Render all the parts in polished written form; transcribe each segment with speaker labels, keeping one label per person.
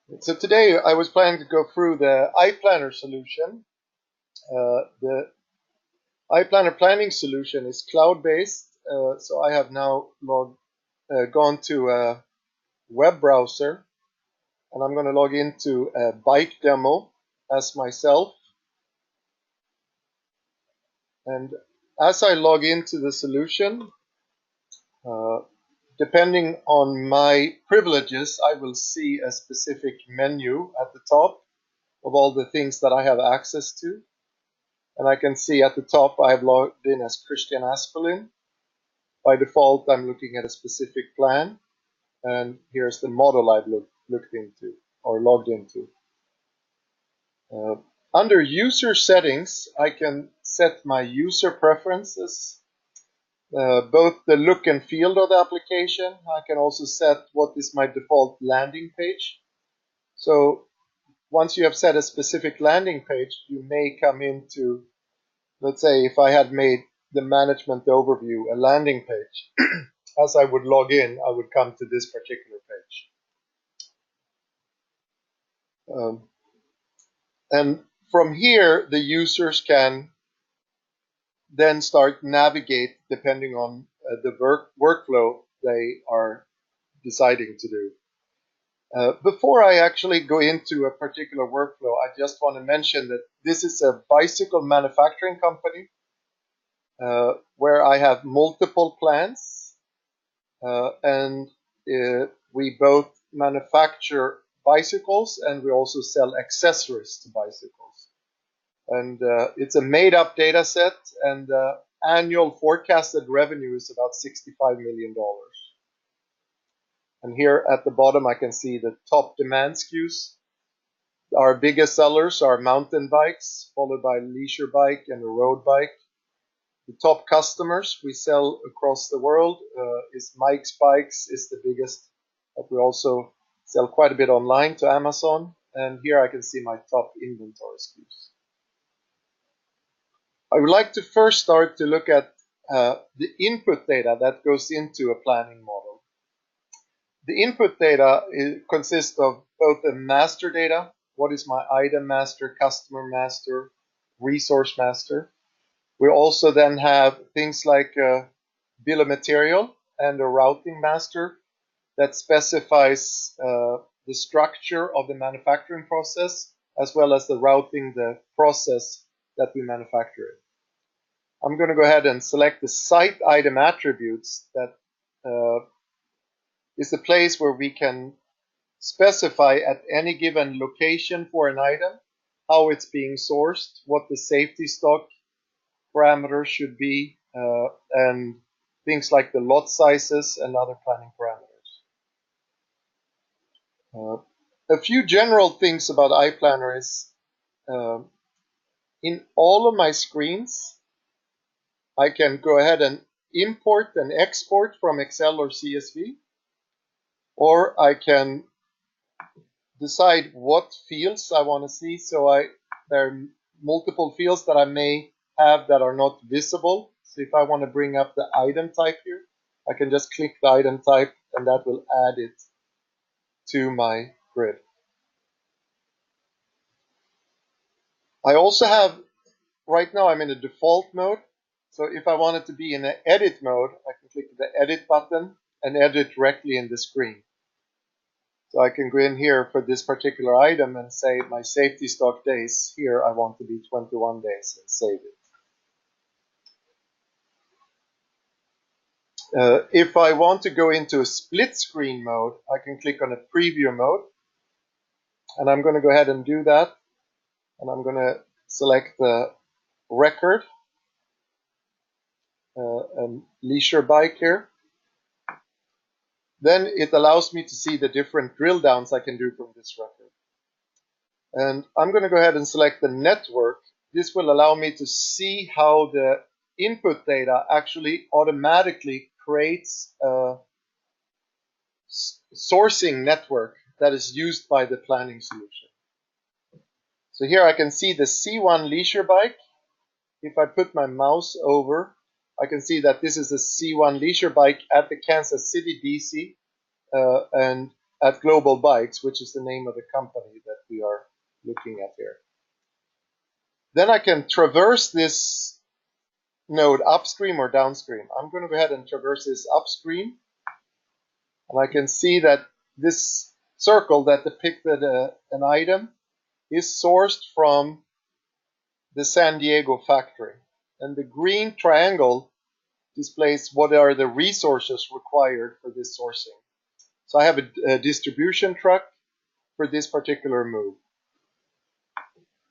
Speaker 1: So today I was planning to go through the iPlanner solution. The iPlanner planning solution is cloud-based, so I have now gone to a web browser, and I'm going to log into a bike demo as myself. And as I log into the solution, uh, depending on my privileges, I will see a specific menu at the top of all the things that I have access to. And I can see at the top I've logged in as Christian Aspelin. By default, I'm looking at a specific plan, and here's the model I've looked into or logged into. Under user settings, I can set my user preferences, both the look and feel of the application. I can also set what is my default landing page. So once you have set a specific landing page, you may come into, let's say, if I had made the management overview a landing page, as I would log in, I would come to this particular page. And from here, the users can then start navigate depending on the workflow they are deciding to do. Before I actually go into a particular workflow, I just want to mention that this is a bicycle manufacturing company where I have multiple plants, and we both manufacture bicycles and we also sell accessories to bicycles. And it's a made-up data set, and annual forecasted revenue is about $65 million. And here at the bottom, I can see the top demand SKUs. Our biggest sellers are mountain bikes, followed by leisure bike and a road bike. The top customers we sell across the world is Mike's Bikes is the biggest, but we also sell quite a bit online to Amazon. And here I can see my top inventory SKUs. I would like to first start to look at the input data that goes into a planning model. The input data consists of both the master data, what is my item master, customer master, resource master. We also then have things like a bill of material and a routing master that specifies the structure of the manufacturing process, as well as the routing the process that we manufacture. I'm going to go ahead and select the site item attributes. That is the place where we can specify at any given location for an item how it's being sourced, what the safety stock parameters should be, and things like the lot sizes and other planning parameters. A few general things about iPlanner is in all of my screens, I can go ahead and import and export from Excel or CSV, or I can decide what fields I want to see. So there are multiple fields that I may have that are not visible. So if I want to bring up the item type here, I can just click the item type and that will add it to my grid. I also have, right now I'm in a default mode. So if I want it to be in an edit mode, I can click the edit button and edit directly in the screen. So I can go in here for this particular item and say my safety stock days here, I want to be 21 days and save it. If I want to go into a split screen mode, I can click on a preview mode. And I'm going to go ahead and do that. And I'm going to select the record and leisure bike here. Then it allows me to see the different drill downs I can do from this record. And I'm going to go ahead and select the network. This will allow me to see how the input data actually automatically creates a sourcing network that is used by the planning solution. So here I can see the C1 leisure bike. If I put my mouse over, I can see that this is a C1 leisure bike at the Kansas City DC. And at Global Bikes, which is the name of the company that we are looking at here. Then I can traverse this node upstream or downstream. I'm going to go ahead and traverse this upstream, and I can see that this circle that depicted an item is sourced from the San Diego factory, and the green triangle displays what are the resources required for this sourcing. So I have a distribution truck for this particular move.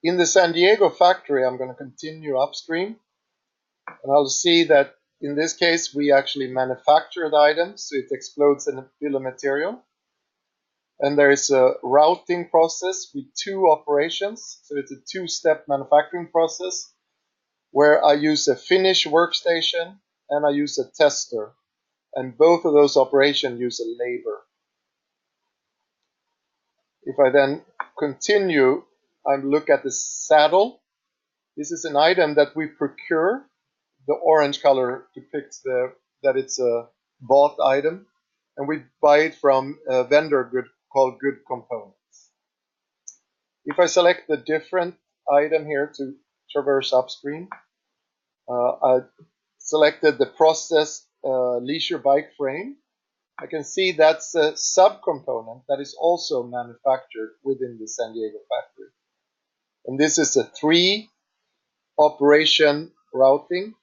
Speaker 1: In the San Diego factory, I'm going to continue upstream, and I'll see that in this case we actually manufacture the item, so it explodes in a bill of material. And there is a routing process with two operations, so it's a two-step manufacturing process where I use a finish workstation and I use a tester, and both of those operations use a labor. If I then continue, I look at the saddle. This is an item that we procure. The orange color depicts that it's a bought item, and we buy it from a vendor called Good Components. If I select a different item here to traverse upstream, I selected the processed leisure bike frame. I can see that's a subcomponent that is also manufactured within the San Diego factory. And this is a 3-operation routing,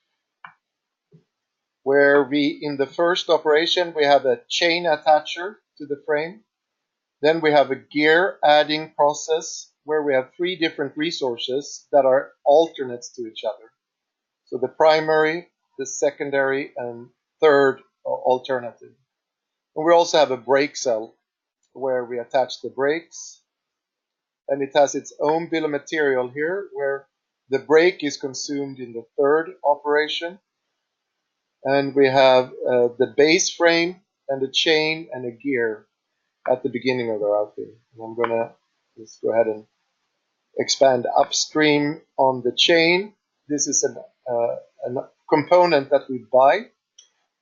Speaker 1: where in the first operation, we have a chain attacher to the frame. Then we have a gear adding process where we have 3 different resources that are alternates to each other. So the primary, the secondary, and third alternative. And we also have a brake cell where we attach the brakes, and it has its own bill of material here where the brake is consumed in the 3rd operation, and we have the base frame and a chain and a gear at the beginning of the routing. And I'm going to just go ahead and expand upstream on the chain. This is a component that we buy,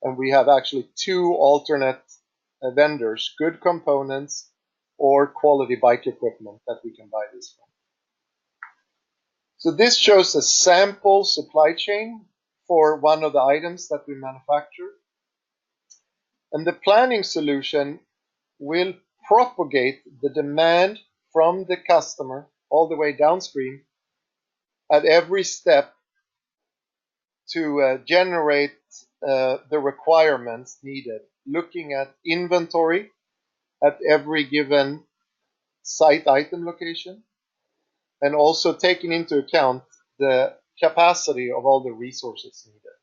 Speaker 1: and we have actually 2 alternate vendors, Good Components or Quality Bike Equipment, that we can buy this from. So this shows a sample supply chain for one of the items that we manufacture. And the planning solution will propagate the demand from the customer all the way downstream at every step to generate the requirements needed, looking at inventory at every given site item location, and also taking into account the capacity of all the resources needed.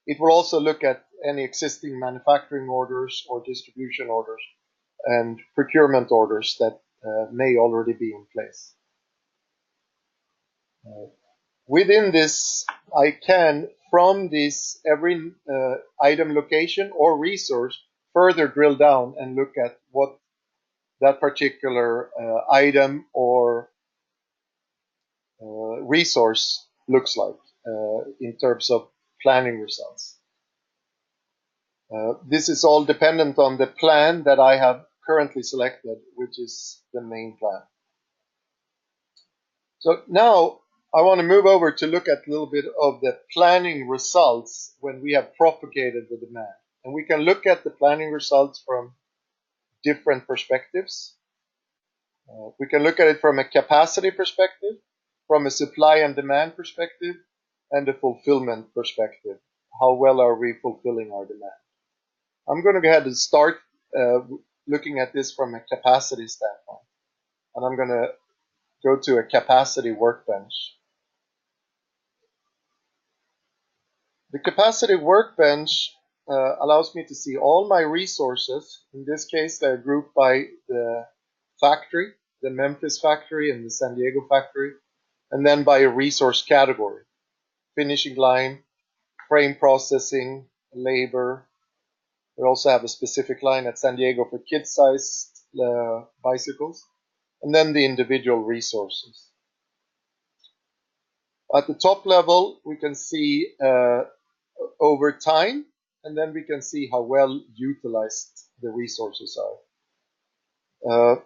Speaker 1: It will also look at any existing manufacturing orders or distribution orders and procurement orders that may already be in place. Within this, I can, from this every item location or resource, further drill down and look at what that particular item or resource looks like in terms of planning results. This is all dependent on the plan that I have currently selected, which is the main plan. So now I want to move over to look at a little bit of the planning results when we have propagated the demand. And we can look at the planning results from different perspectives. We can look at it from a capacity perspective, from a supply and demand perspective, and a fulfillment perspective. How well are we fulfilling our demand? I'm going to go ahead and start looking at this from a capacity standpoint. And I'm going to go to a capacity workbench. The capacity workbench allows me to see all my resources. In this case, they're grouped by the factory, the Memphis factory and the San Diego factory, and then by a resource category: finishing line, frame processing, labor. We also have a specific line at San Diego for kid-sized bicycles, and then the individual resources. At the top level, we can see over time, and then we can see how well utilized the resources are.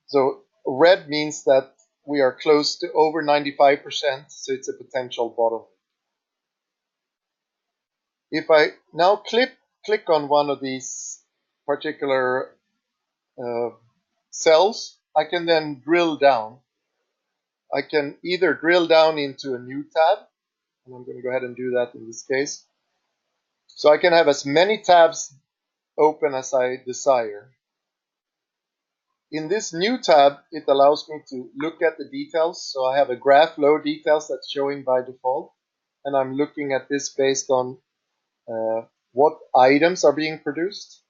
Speaker 1: So red means that we are close to over 95%, so it's a potential bottleneck. If I now click on one of these particular cells, I can then drill down. I can either drill down into a new tab, and I'm going to go ahead and do that in this case. So I can have as many tabs open as I desire. In this new tab, it allows me to look at the details. So I have a graph low details that's showing by default, and I'm looking at this based on what items are being produced.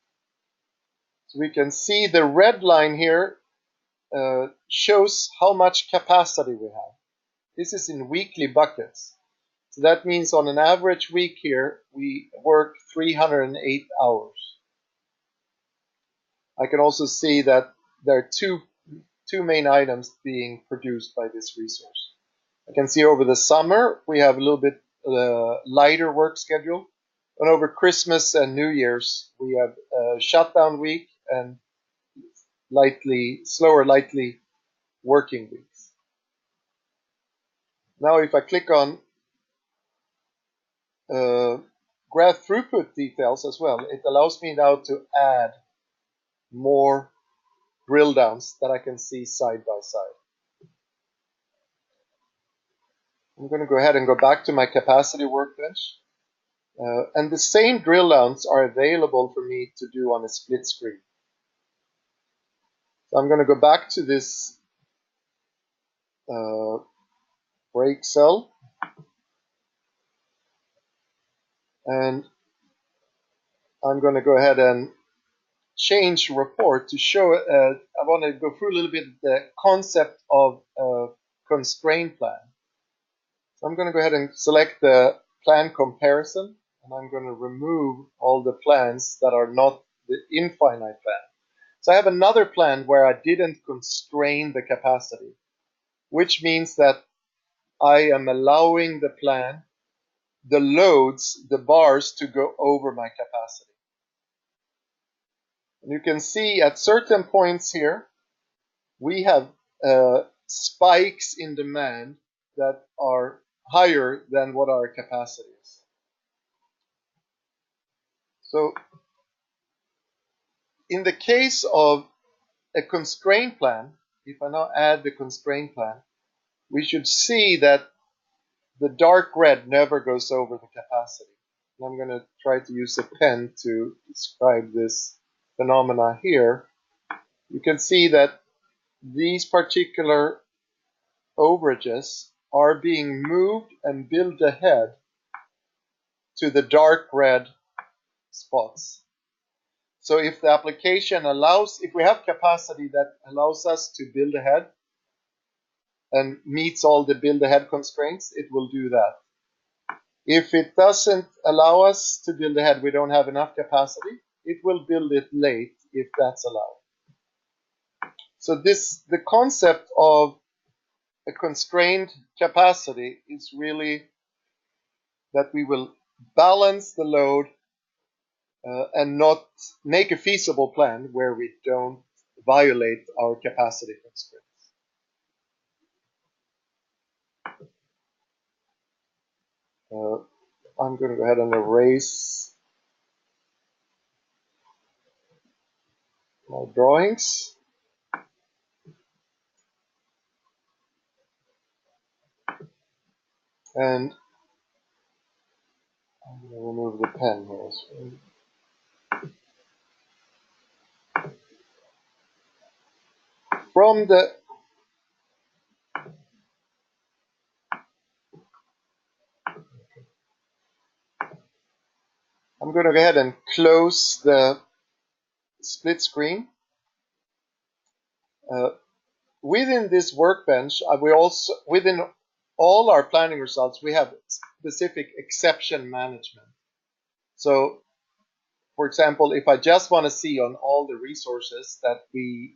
Speaker 1: So we can see the red line here shows how much capacity we have. This is in weekly buckets. So that means on an average week here, we work 308 hours. I can also see that there are two main items being produced by this resource. I can see over the summer, we have a little bit lighter work schedule. And over Christmas and New Year's, we have a shutdown week and slower working weeks. Now, if I click on graph throughput details as well, it allows me now to add more drill downs that I can see side by side. I'm going to go ahead and go back to my capacity workbench. And the same drill downs are available for me to do on a split screen. So I'm going to go back to this break cell. And I'm going to go ahead and change report to show, I want to go through a little bit the concept of a constraint plan. So I'm going to go ahead and select the plan comparison, and I'm going to remove all the plans that are not the infinite plan. So I have another plan where I didn't constrain the capacity, which means that I am allowing the plan, the loads, the bars to go over my capacity. And you can see at certain points here, we have spikes in demand that are higher than what our capacity is. So in the case of a constraint plan, if I now add the constraint plan, we should see that the dark red never goes over the capacity. And I'm going to try to use a pen to describe this phenomena here. You can see that these particular overages are being moved and billed ahead to the dark red spots. So if the application allows, if we have capacity that allows us to build ahead and meets all the build ahead constraints, it will do that. If it doesn't allow us to build ahead, we don't have enough capacity, it will build it late if that's allowed. So the concept of a constrained capacity is really that we will balance the load and not make a feasible plan where we don't violate our capacity constraints. I'm going to go ahead and erase my drawings. And I'm going to remove the pen here. From the I'm going to go ahead and close the split screen. Within this workbench, we also, within all our planning results, we have specific exception management. So, for example, if I just want to see on all the resources that we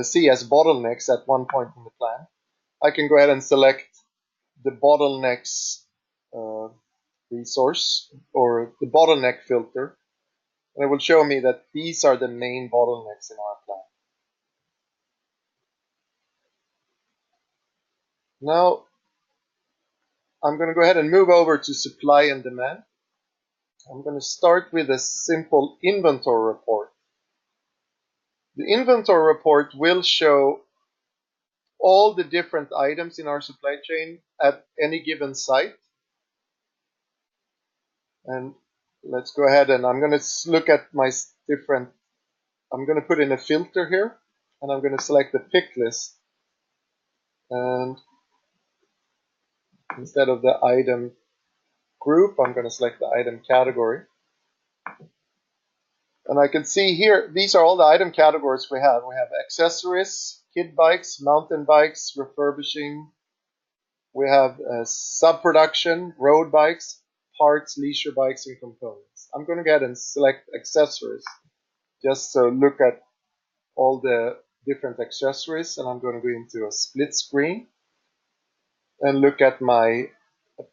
Speaker 1: see as bottlenecks at one point in the plan, I can go ahead and select the bottlenecks resource or the bottleneck filter. And it will show me that these are the main bottlenecks in our plant. Now, I'm going to go ahead and move over to supply and demand. I'm going to start with a simple inventory report. The inventory report will show all the different items in our supply chain at any given site. And let's go ahead and I'm going to look at my different, I'm going to put in a filter here and I'm going to select the pick list. And instead of the item group, I'm going to select the item category. And I can see here, these are all the item categories we have. We have accessories, kid bikes, mountain bikes, refurbishing. We have sub-production, road bikes, parts, leisure bikes, and components. I'm going to go ahead and select accessories just so look at all the different accessories. And I'm going to go into a split screen and look at my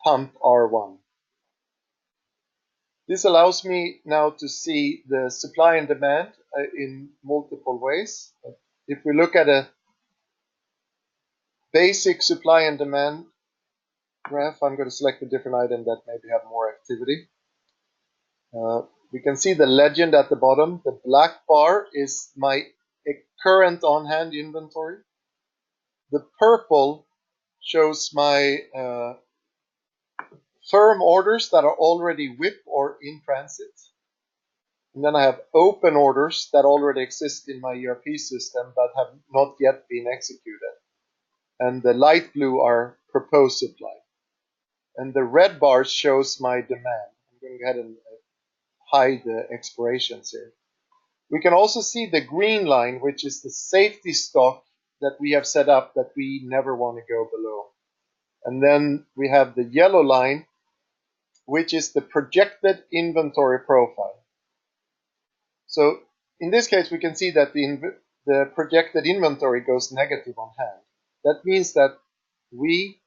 Speaker 1: pump R1. This allows me now to see the supply and demand in multiple ways. If we look at a basic supply and demand graph, I'm going to select a different item that maybe have more activity. We can see the legend at the bottom. The black bar is my current on-hand inventory. The purple shows my firm orders that are already WIP or in transit. And then I have open orders that already exist in my ERP system but have not yet been executed. And the light blue are proposed supply. And the red bar shows my demand. I'm going to go ahead and hide the expirations here. We can also see the green line, which is the safety stock that we have set up that we never want to go below. And then we have the yellow line, which is the projected inventory profile. So in this case, we can see that the projected inventory goes negative on hand. That means that we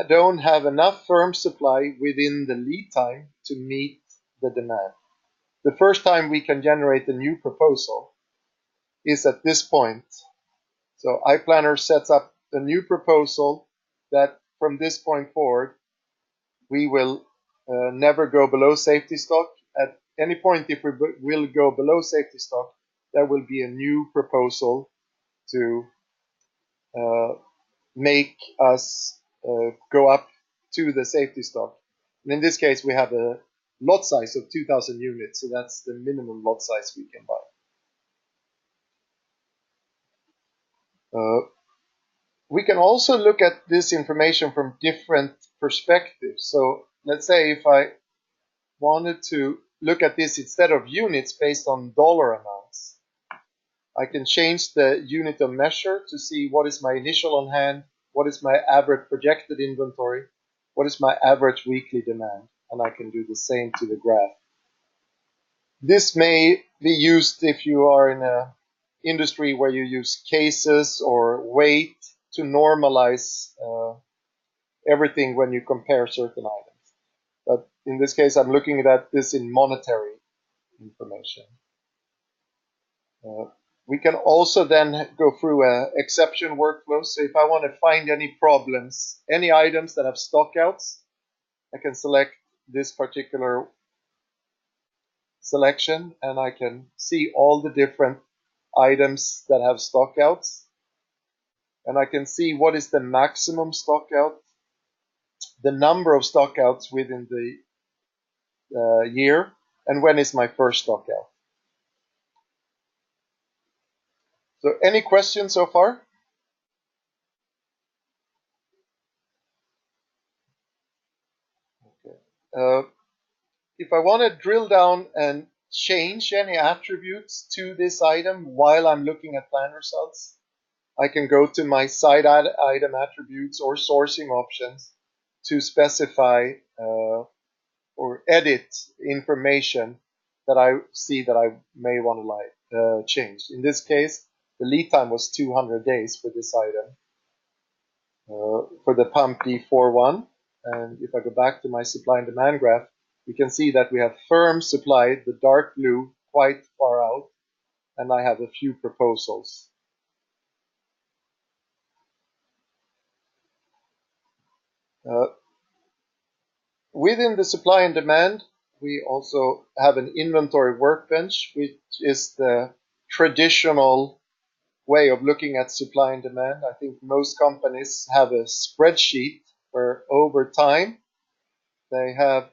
Speaker 1: don't have enough firm supply within the lead time to meet the demand. The first time we can generate a new proposal is at this point. So iPlanner sets up a new proposal that from this point forward, we will never go below safety stock. At any point, if we will go below safety stock, there will be a new proposal to make us go up to the safety stock. And in this case, we have a lot size of 2,000 units, so that's the minimum lot size we can buy. We can also look at this information from different perspectives. So let's say if I wanted to look at this instead of units based on dollar amounts, I can change the unit of measure to see what is my initial on hand, what is my average projected inventory, what is my average weekly demand, and I can do the same to the graph. This may be used if you are in an industry where you use cases or weight to normalize everything when you compare certain items. But in this case, I'm looking at this in monetary information. We can also then go through an exception workflow. So if I want to find any problems, any items that have stockouts, I can select this particular selection and I can see all the different items that have stockouts. And I can see what is the maximum stockout, the number of stockouts within the year, and when is my first stockout. So any questions so far? Okay. If I want to drill down and change any attributes to this item while I'm looking at plan results, I can go to my side item attributes or sourcing options to specify or edit information that I see that I may want to change. In this case, the lead time was 200 days for this item for the pump D41. And if I go back to my supply and demand graph, we can see that we have firm supply, the dark blue quite far out, and I have a few proposals. Within the supply and demand, we also have an inventory workbench, which is the traditional way of looking at supply and demand. I think most companies have a spreadsheet where over time they have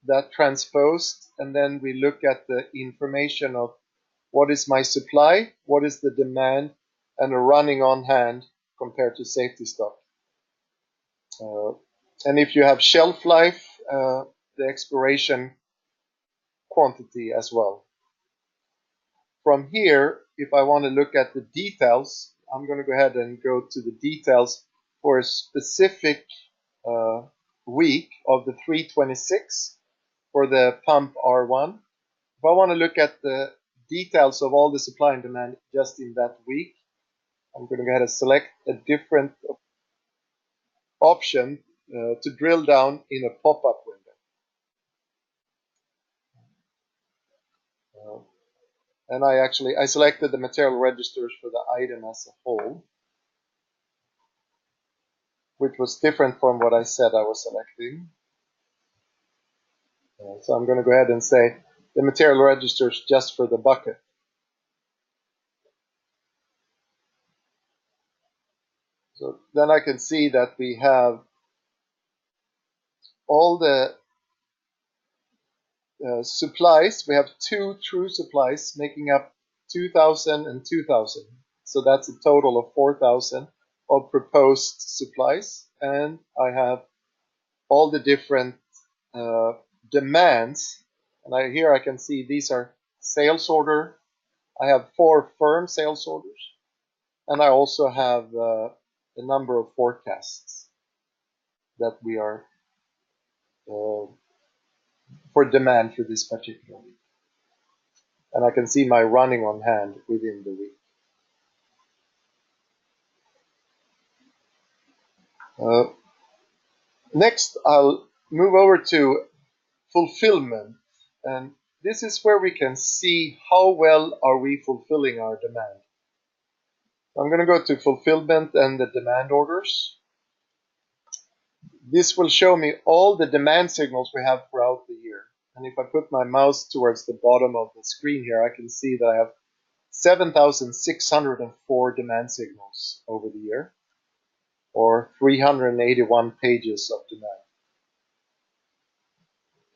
Speaker 1: that transposed, and then we look at the information of what is my supply, what is the demand, and a running on hand compared to safety stock. And if you have shelf life, the expiration quantity as well. From here, if I want to look at the details, I'm going to go ahead and go to the details for a specific week of the 326 for the pump R1. If I want to look at the details of all the supply and demand just in that week, I'm going to go ahead and select a different option to drill down in a pop-up window. And I selected the material registers for the item as a whole, which was different from what I said I was selecting. So I'm going to go ahead and say the material registers just for the bucket. So then I can see that we have all the supplies. We have two true supplies making up 2,000 and 2,000. So that's a total of 4,000 of proposed supplies. And I have all the different demands. And here I can see these are sales order. I have 4 firm sales orders. And I also have the number of forecasts that we are for demand for this particular week. And I can see my running on hand within the week. Next, I'll move over to fulfillment. And this is where we can see how well are we fulfilling our demand. I'm going to go to fulfillment and the demand orders. This will show me all the demand signals we have throughout the year. And if I put my mouse towards the bottom of the screen here, I can see that I have 7,604 demand signals over the year, or 381 pages of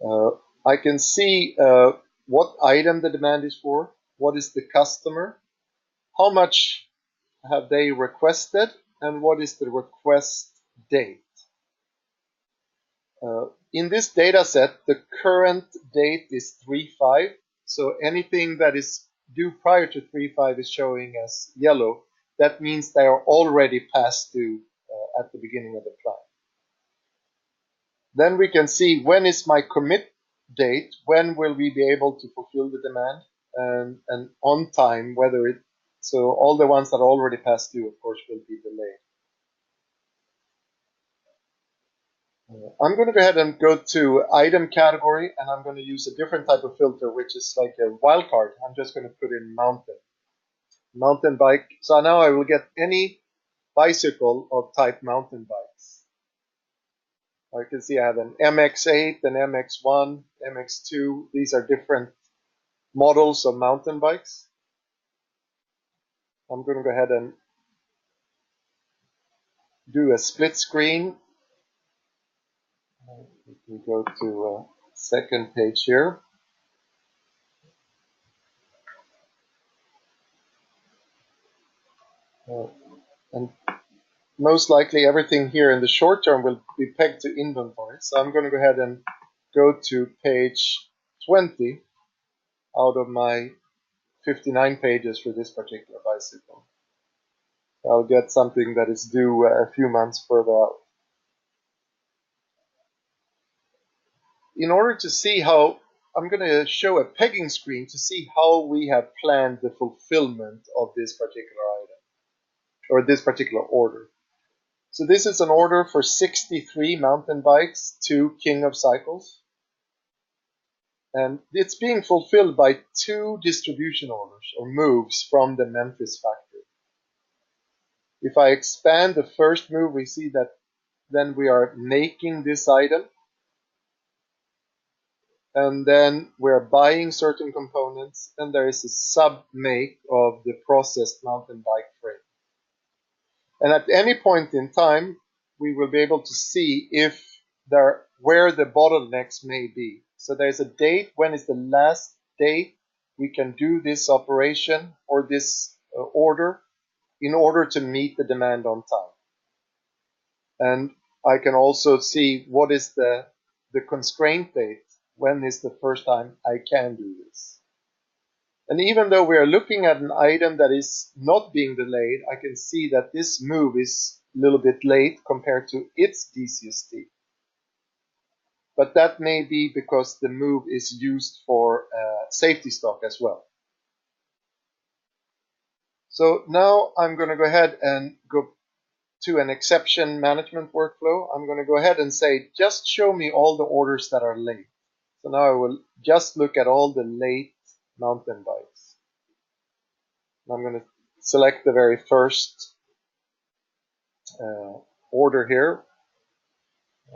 Speaker 1: demand. I can see what item the demand is for, what is the customer, how much have they requested, and what is the request date. In this data set, the current date is 3/5, so anything that is due prior to 3/5 is showing as yellow. That means they are already past due at the beginning of the plan. Then we can see when is my commit date, when will we be able to fulfill the demand, and on time, whether it, so all the ones that are already past due, of course, will be delayed. I'm going to go ahead and go to item category, and I'm going to use a different type of filter, which is like a wildcard. I'm just going to put in mountain bike. So now I will get any bicycle of type mountain bikes. I can see I have an MX8, an MX1, MX2. These are different models of mountain bikes. I'm going to go ahead and do a split screen. We go to second page here. And most likely everything here in the short term will be pegged to inventory. So I'm going to go ahead and go to page 20 out of my 59 pages for this particular bicycle. I'll get something that is due a few months further out. In order to see how, I'm going to show a pegging screen to see how we have planned the fulfillment of this particular item, or this particular order. So this is an order for 63 mountain bikes to King of Cycles. And it's being fulfilled by 2 distribution orders or moves from the Memphis factory. If I expand the first move, we see that then we are making this item, and then we're buying certain components, and there is a sub-make of the processed mountain bike frame. And at any point in time, we will be able to see where the bottlenecks may be. So there's a date, when is the last date we can do this operation or this order in order to meet the demand on time. And I can also see what is the constraint date, when is the first time I can do this. And even though we are looking at an item that is not being delayed, I can see that this move is a little bit late compared to its DCST. But that may be because the move is used for safety stock as well. So now I'm going to go ahead and go to an exception management workflow. I'm going to go ahead and say, just show me all the orders that are late. So now I will just look at all the late mountain bikes. I'm going to select the very first order here.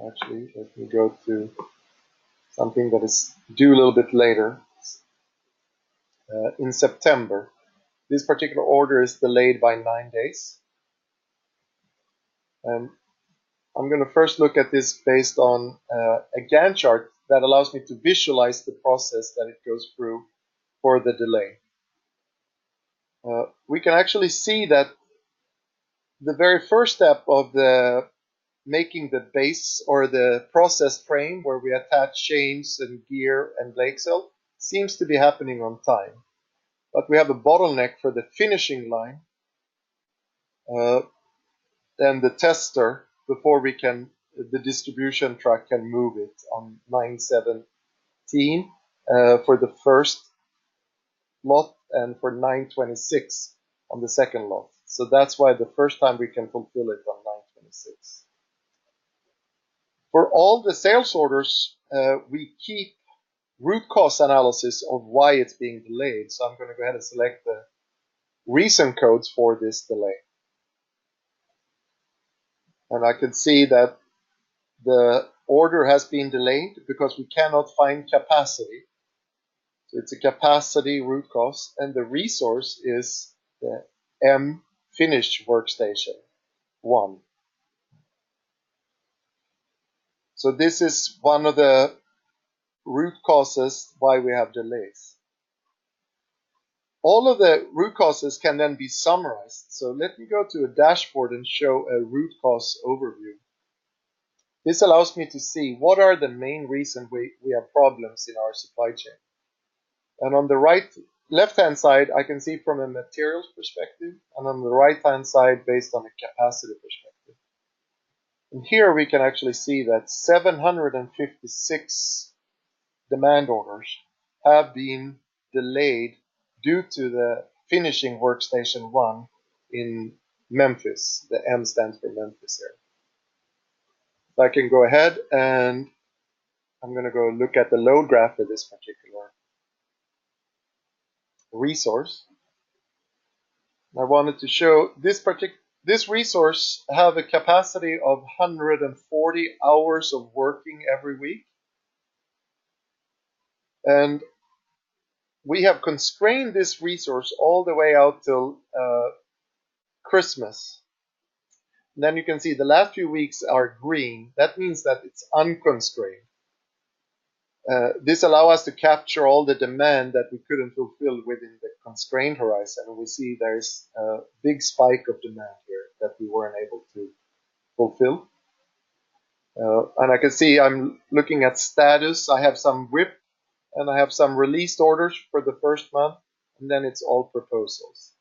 Speaker 1: Actually, let me go to something that is due a little bit later. In September. This particular order is delayed by 9 days. And I'm going to first look at this based on a Gantt chart that allows me to visualize the process that it goes through for the delay. We can actually see that the very first step of the making the base or the process frame, where we attach chains and gear and brake cell, seems to be happening on time. But we have a bottleneck for the finishing line, then the tester, before the distribution truck can move it on 9/17 for the first lot, and for 9/26 on the second lot. So that's why the first time we can fulfill it on 9/26. For all the sales orders, we keep root cause analysis of why it's being delayed. So I'm going to go ahead and select the reason codes for this delay. And I can see that the order has been delayed because we cannot find capacity. So it's a capacity root cause, and the resource is the M finished workstation 1. So this is one of the root causes why we have delays. All of the root causes can then be summarized. So let me go to a dashboard and show a root cause overview. This allows me to see what are the main reasons we have problems in our supply chain. And on the left-hand side, I can see from a materials perspective, and on the right-hand side, based on a capacity perspective. And here we can actually see that 756 demand orders have been delayed due to the finishing workstation 1 in Memphis. The M stands for Memphis here. So I can go ahead and I'm going to go look at the load graph for this particular resource. I wanted to show this resource have a capacity of 140 hours of working every week. And we have constrained this resource all the way out till Christmas. And then you can see the last few weeks are green. That means that it's unconstrained. This allows us to capture all the demand that we couldn't fulfill within the constrained horizon. And we see there's a big spike of demand here that we weren't able to fulfill. And I can see I'm looking at status. I have some WIP and I have some released orders for the first month, and then it's all proposals.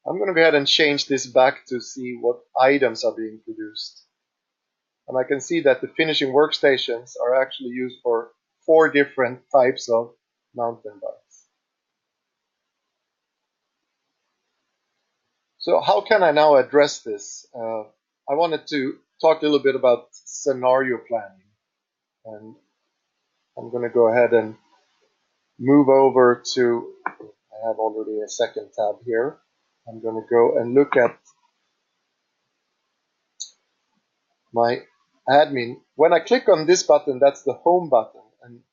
Speaker 1: I'm going to go ahead and change this back to see what items are being produced. And I can see that the finishing workstations are actually used for 4 different types of mountain bikes. So how can I now address this? I wanted to talk a little bit about scenario planning. And I'm going to go ahead and move over to, I have already a second tab here. I'm going to go and look at my admin. When I click on this button, that's the home button. And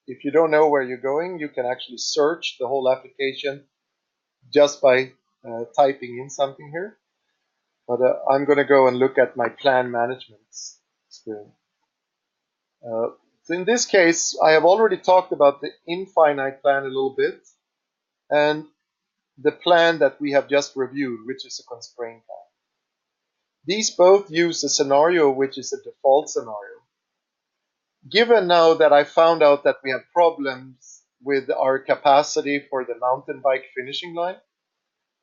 Speaker 1: if you don't know where you're going, you can actually search the whole application just by typing in something here. But I'm going to go and look at my plan management screen. So in this case, I have already talked about the infinite plan a little bit, and the plan that we have just reviewed, which is a constraint plan. These both use a scenario which is a default scenario. Given now that I found out that we have problems with our capacity for the mountain bike finishing line,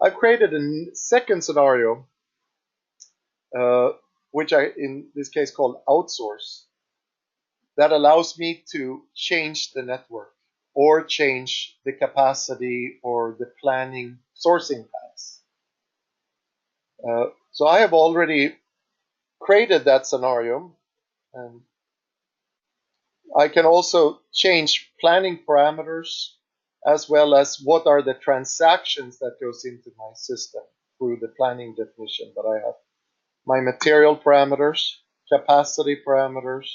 Speaker 1: I've created a second scenario, which I, in this case, called outsource, that allows me to change the network or change the capacity or the planning sourcing paths. So I have already created that scenario, and I can also change planning parameters as well as what are the transactions that goes into my system through the planning definition that I have. My material parameters, capacity parameters,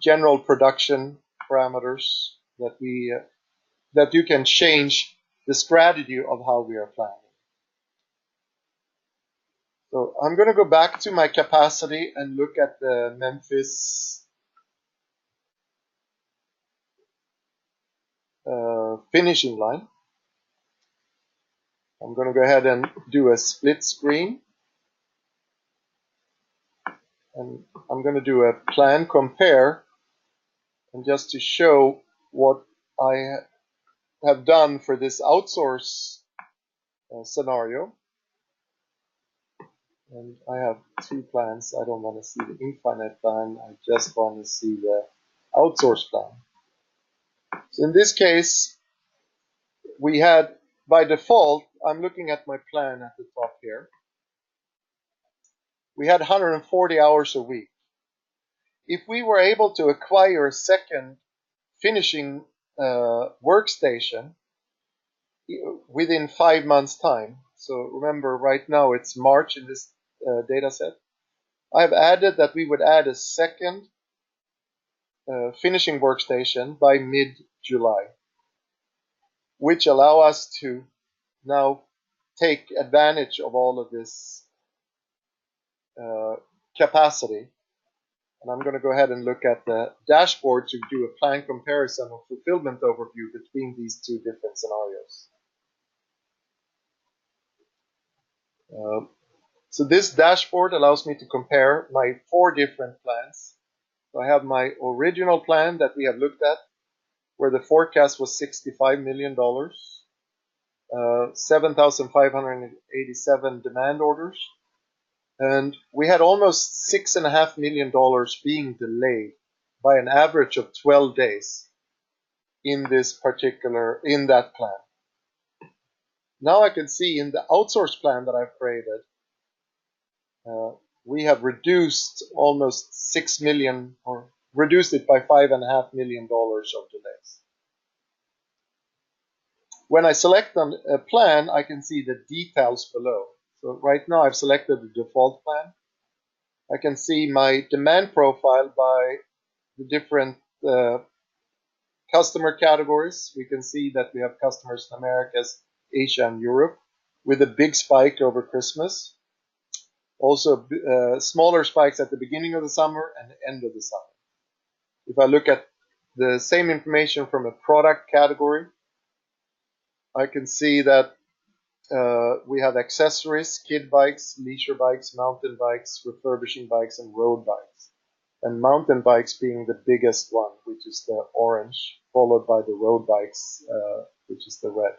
Speaker 1: general production parameters that you can change the strategy of how we are planning. So I'm going to go back to my capacity and look at the Memphis finishing line. I'm going to go ahead and do a split screen. And I'm going to do a plan compare. And just to show what I have done for this outsource scenario. And I have two plans. I don't want to see the infinite plan. I just want to see the outsource plan. So in this case, we had, by default, I'm looking at my plan at the top here. We had 140 hours a week. If we were able to acquire a second finishing workstation within 5 months' time, so remember right now it's March in this data set, I've added that we would add a second finishing workstation by mid-July, which allow us to now take advantage of all of this capacity. And I'm going to go ahead and look at the dashboard to do a plan comparison or fulfillment overview between these two different scenarios. So this dashboard allows me to compare my 4 different plans. So I have my original plan that we have looked at, where the forecast was $65 million, 7,587 demand orders, and we had almost $6.5 million being delayed by an average of 12 days in that plan. Now I can see in the outsource plan that I've created, we have reduced almost 6 million, or reduced it by $5.5 million of delays. When I select on a plan, I can see the details below. So right now I've selected the default plan. I can see my demand profile by the different customer categories. We can see that we have customers in Americas, Asia, and Europe with a big spike over Christmas. Also smaller spikes at the beginning of the summer and the end of the summer. If I look at the same information from a product category, I can see that we have accessories, kid bikes, leisure bikes, mountain bikes, refurbishing bikes, and road bikes. And mountain bikes being the biggest one, which is the orange, followed by the road bikes, which is the red.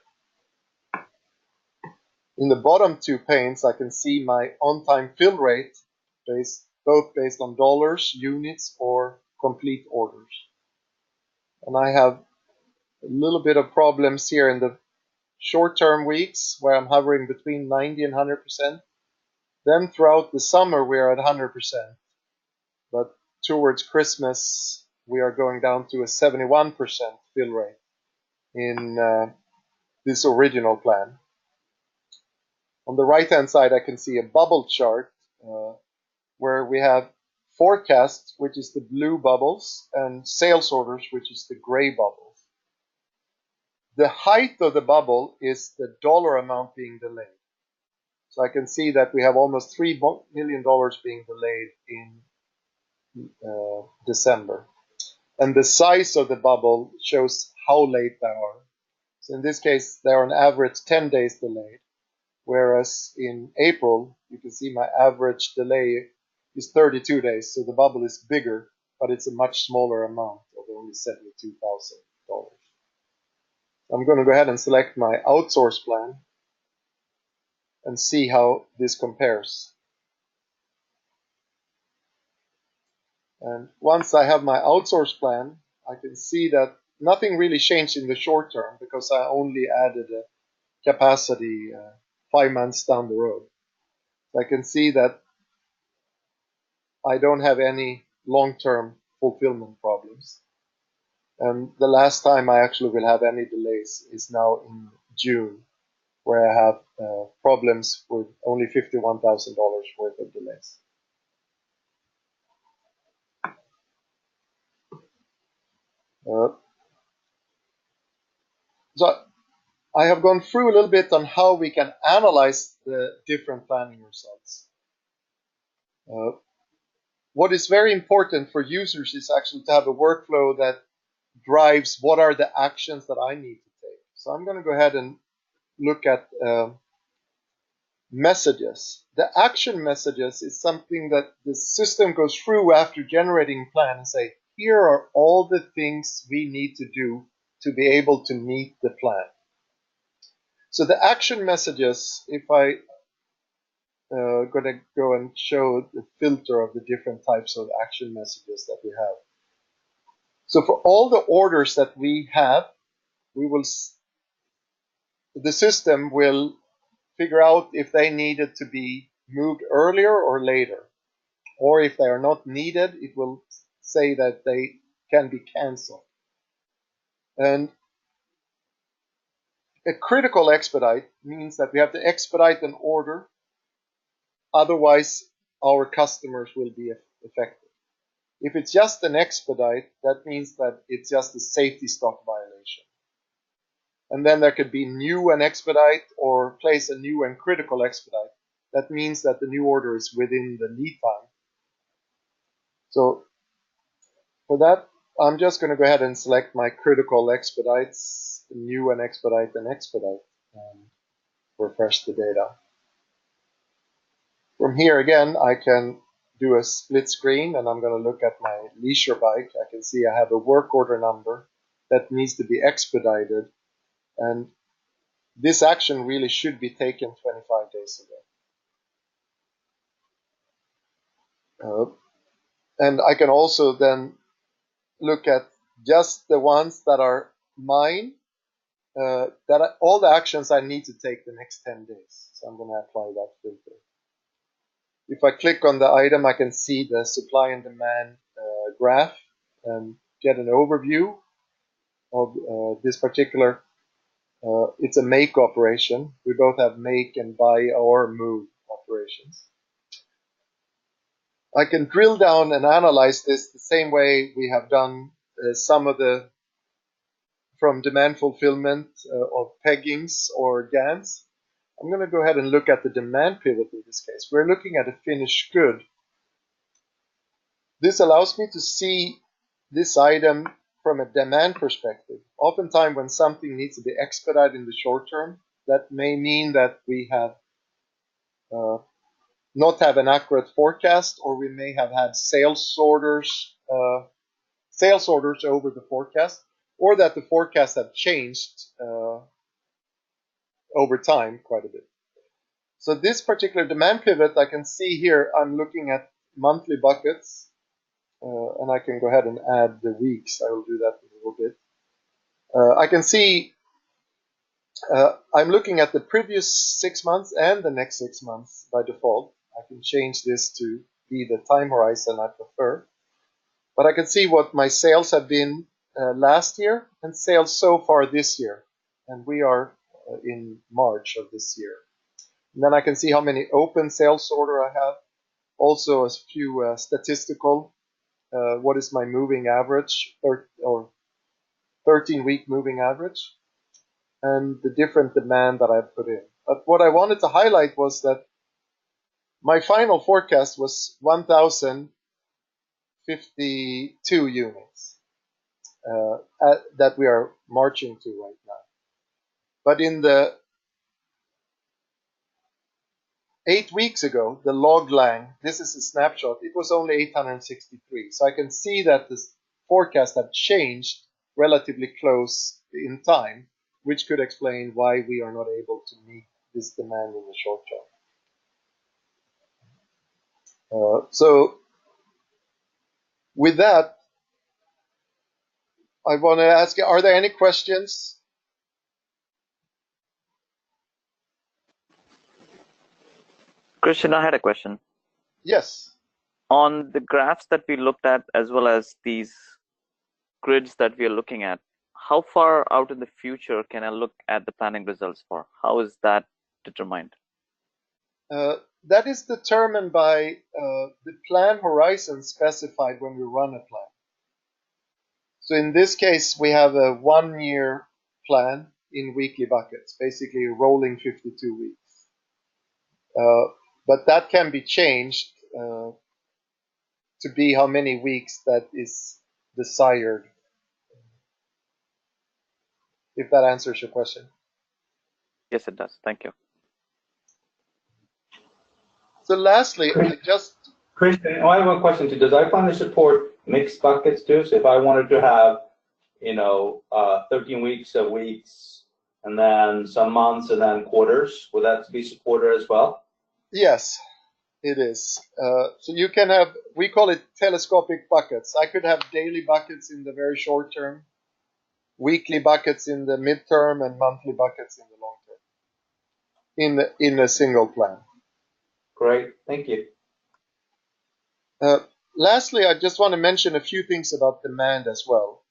Speaker 1: In the bottom 2 panes, I can see my on-time fill rate, both based on dollars, units, or complete orders. And I have a little bit of problems here in the short-term weeks where I'm hovering between 90 and 100%. Then throughout the summer, we're at 100%. But towards Christmas, we are going down to a 71% fill rate in this original plan. On the right-hand side, I can see a bubble chart where we have forecasts, which is the blue bubbles, and sales orders, which is the gray bubbles. The height of the bubble is the dollar amount being delayed. So I can see that we have almost $3 million being delayed in December. And the size of the bubble shows how late they are. So in this case, they're on average 10 days delayed, whereas in April, you can see my average delay is 32 days. So the bubble is bigger, but it's a much smaller amount of only $72,000. I'm going to go ahead and select my outsource plan and see how this compares. And once I have my outsource plan, I can see that nothing really changed in the short term because I only added a capacity 5 months down the road. So I can see that I don't have any long-term fulfillment problems. And the last time I actually will have any delays is now in June, where I have problems with only $51,000 worth of delays. So I have gone through a little bit on how we can analyze the different planning results. What is very important for users is actually to have a workflow that drives what are the actions that I need to take. So I'm going to go ahead and look at messages. The action messages is something that the system goes through after generating a plan and say, here are all the things we need to do to be able to meet the plan. So the action messages, if I going to go and show the filter of the different types of action messages that we have. So for all the orders that we have, the system will figure out if they needed to be moved earlier or later. Or if they are not needed, it will say that they can be canceled. And a critical expedite means that we have to expedite an order, otherwise our customers will be affected. If it's just an expedite, that means that it's just a safety stock violation. And then there could be new and expedite or place a new and critical expedite. That means that the new order is within the lead time. So for that, I'm just going to go ahead and select my critical expedites, new and expedite, and refresh the data. From here again, I can do a split screen, and I'm going to look at my leisure bike. I can see I have a work order number that needs to be expedited, and this action really should be taken 25 days ago. And I can also then look at just the ones that are mine, all the actions I need to take the next 10 days. So I'm going to apply that filter. If I click on the item, I can see the supply and demand graph and get an overview of this particular. It's a make operation. We both have make and buy or move operations. I can drill down and analyze this the same way we have done some of the from demand fulfillment of peggings or GANs. I'm going to go ahead and look at the demand pivot in this case. We're looking at a finished good. This allows me to see this item from a demand perspective. Oftentimes when something needs to be expedited in the short term, that may mean that we have not have an accurate forecast, or we may have had sales orders over the forecast, or that the forecasts have changed over time quite a bit. So this particular demand pivot, I can see here, I'm looking at monthly buckets, and I can go ahead and add the weeks. I will do that in a little bit. I can see I'm looking at the previous 6 months and the next 6 months by default. I can change this to be the time horizon I prefer. But I can see what my sales have been last year and sales so far this year. And we are in March of this year. And then I can see how many open sales order I have. Also a few statistical, what is my moving average or 13-week moving average, and the different demand that I've put in. But what I wanted to highlight was that my final forecast was 1,052 units that we are marching to right now. But in the 8 weeks ago, the log lang, this is a snapshot, it was only 863. So I can see that this forecast have changed relatively close in time, which could explain why we are not able to meet this demand in the short term. So with that, I want to ask you, are there any questions?
Speaker 2: Christian, I had a question.
Speaker 1: Yes.
Speaker 2: On the graphs that we looked at, as well as these grids that we are looking at, how far out in the future can I look at the planning results for? How is that determined?
Speaker 1: That is determined by the plan horizon specified when we run a plan. So in this case, we have a 1-year plan in weekly buckets, basically rolling 52 weeks. But that can be changed to be how many weeks that is desired. If that answers your question.
Speaker 2: Yes, it does. Thank you.
Speaker 1: So lastly,
Speaker 3: Christian, I have one question too. Does iPlanner support mixed buckets too? So if I wanted to have, 13 weeks of weeks, and then some months, and then quarters, would that be supported as well?
Speaker 1: Yes, it is. So you can have, we call it telescopic buckets. I could have daily buckets in the very short term, weekly buckets in the midterm, and monthly buckets in the long term in a single plan.
Speaker 3: Great, thank you.
Speaker 1: Lastly, I just want to mention a few things about demand as well.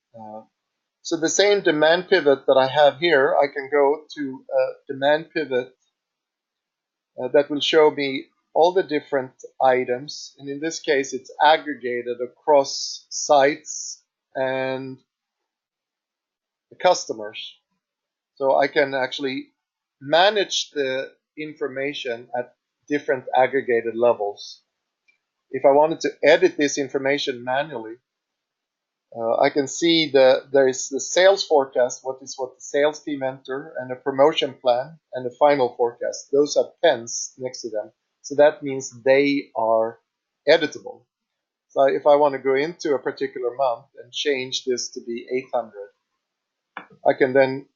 Speaker 1: So the same demand pivot that I have here, I can go to a demand pivot that will show me all the different items. And in this case, it's aggregated across sites and customers. So I can actually manage the information at different aggregated levels. If I wanted to edit this information manually, I can see there is the sales forecast, what the sales team enter, and a promotion plan, and the final forecast. Those have pens next to them. So that means they are editable. So if I want to go into a particular month and change this to be 800, I can then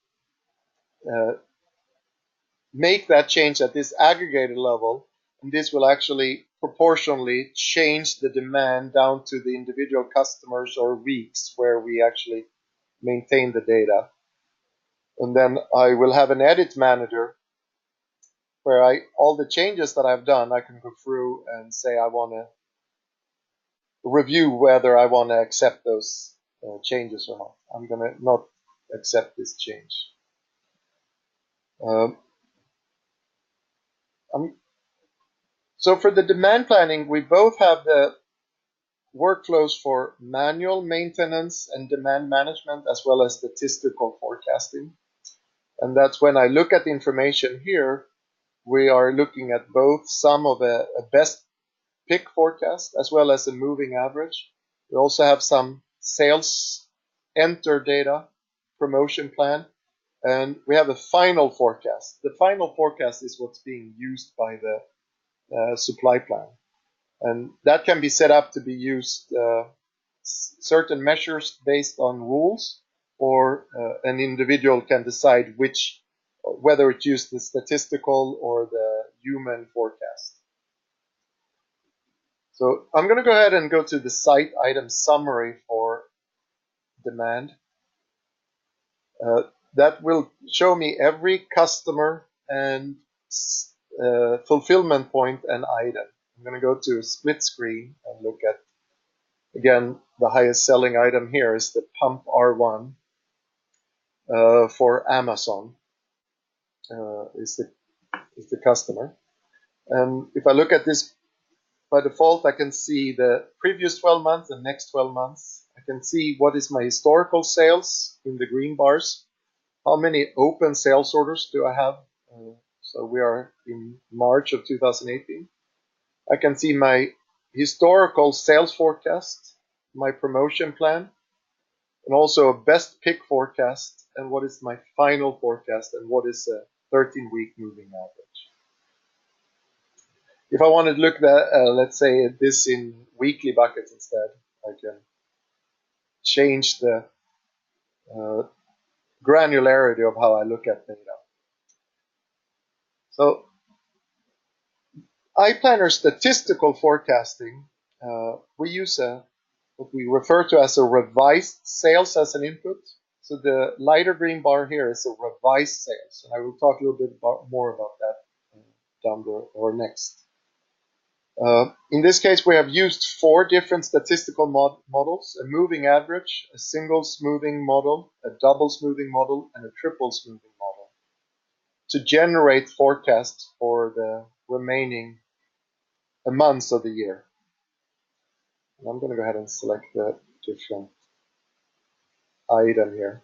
Speaker 1: make that change at this aggregated level, and this will actually proportionally change the demand down to the individual customers or weeks where we actually maintain the data. And then I will have an edit manager where all the changes that I've done, I can go through and say I want to review whether I want to accept those changes or not. I'm going to not accept this change. So for the demand planning, we both have the workflows for manual maintenance and demand management, as well as statistical forecasting. And that's when I look at the information here, we are looking at both some of a best pick forecast as well as a moving average. We also have some sales enter data, promotion plan, and we have a final forecast. The final forecast is what's being used by the supply plan. And that can be set up to be used certain measures based on rules, or an individual can decide whether it's used the statistical or the human forecast. So I'm going to go ahead and go to the site item summary for demand. That will show me every customer and fulfillment point and item. I'm going to go to a split screen and look at Again, the highest selling item here is the Pump R1 for Amazon. Is the customer. And if I look at this by default, I can see the previous 12 months and next 12 months. I can see what is my historical sales in the green bars. How many open sales orders do I have? So we are in March of 2018. I can see my historical sales forecast, my promotion plan, and also a best pick forecast, and what is my final forecast, and what is a 13-week moving average. If I wanted to look at, let's say, this in weekly buckets instead, I can change the granularity of how I look at data. So iPlanner statistical forecasting, we use what we refer to as a revised sales as an input. So the lighter green bar here is a revised sales, and I will talk a little bit more about that down the or next. In this case, we have used 4 different statistical models: a moving average, a single smoothing model, a double smoothing model, and a triple smoothing model to generate forecasts for the remaining months of the year. And I'm going to go ahead and select the different item here.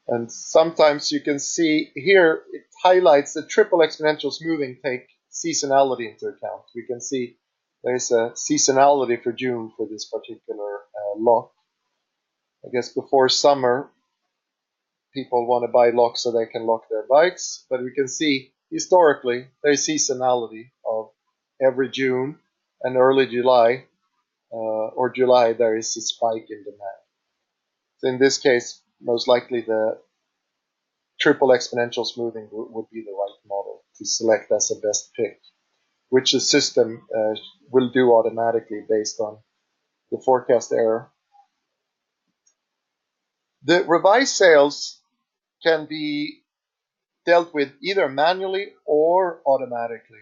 Speaker 1: And sometimes you can see here it highlights the triple exponential smoothing take seasonality into account. We can see there's a seasonality for June for this particular lock. I guess before summer, people want to buy locks so they can lock their bikes, but we can see historically there's seasonality of every June and early July or July there is a spike in demand. So in this case, most likely the triple exponential smoothing would be the right model to select as a best pick, which the system will do automatically based on the forecast error. The revised sales can be dealt with either manually or automatically.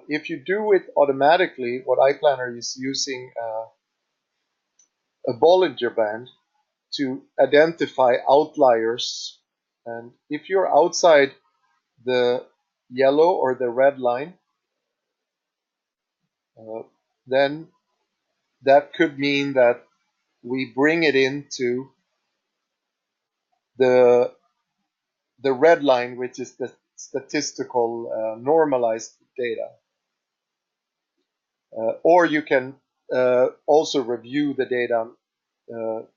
Speaker 1: If you do it automatically, what iPlanner is using a Bollinger Band to identify outliers. And if you're outside the yellow or the red line, then that could mean that we bring it into the red line, which is the statistical normalized data. Or you can also review the data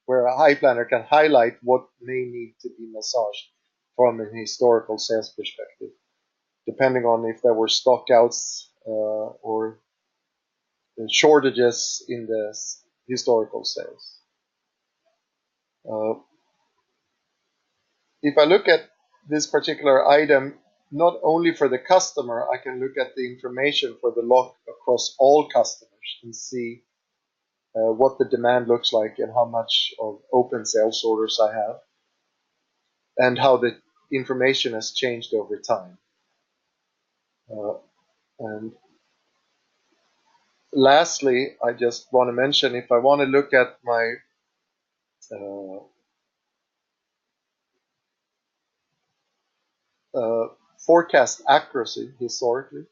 Speaker 1: where a iPlanner can highlight what may need to be massaged from an historical sales perspective, depending on if there were stockouts or shortages in the historical sales. If I look at this particular item, not only for the customer, I can look at the information for the lock across all customers and see what the demand looks like and how much of open sales orders I have and how the information has changed over time. And lastly, I just want to mention, if I want to look at my forecast accuracy historically,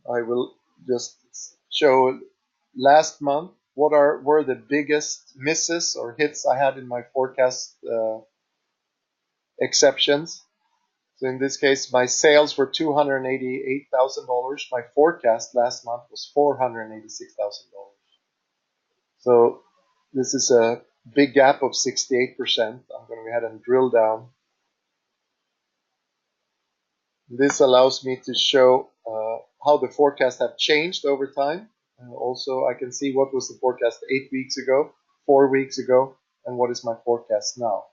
Speaker 1: I will just show last month what were the biggest misses or hits I had in my forecast exceptions. So in this case, my sales were $288,000. My forecast last month was $486,000. So this is a big gap of 68%. I'm going to go ahead and drill down. This allows me to show how the forecasts have changed over time. Also, I can see what was the forecast 8 weeks ago, 4 weeks ago, and what is my forecast now.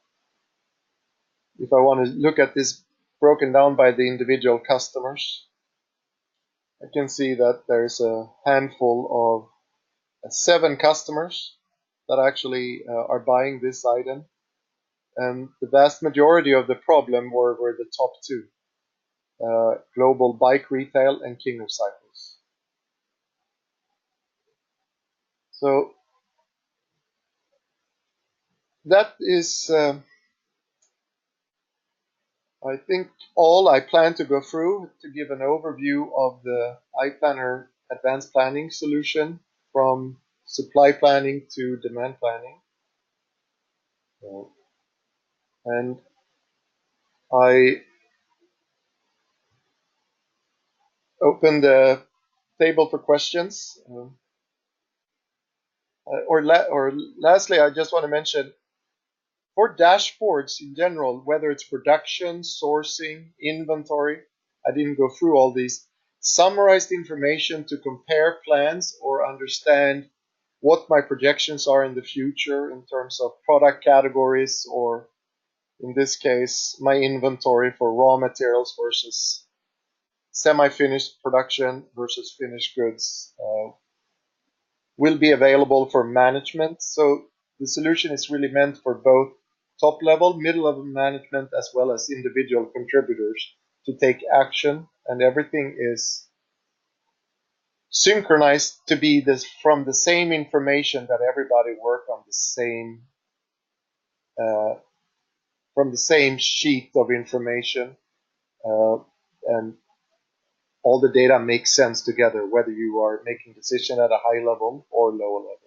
Speaker 1: If I want to look at this broken down by the individual customers, I can see that there's a handful of 7 customers that actually are buying this item, and the vast majority of the problem were the top 2, Global Bike Retail and King of Cycles. So that is, I think, all I plan to go through to give an overview of the iPlanner advanced planning solution from supply planning to demand planning. And I open the table for questions. Or lastly, I just want to mention, for dashboards in general, whether it's production, sourcing, inventory, I didn't go through all these, summarized information to compare plans or understand what my projections are in the future in terms of product categories, or in this case, my inventory for raw materials versus semi-finished production versus finished goods, will be available for management. So the solution is really meant for both top level, middle level management, as well as individual contributors to take action, and everything is synchronized to be this from the same information, that everybody work on the same from the same sheet of information, and all the data makes sense together, whether you are making decision at a high level or lower level.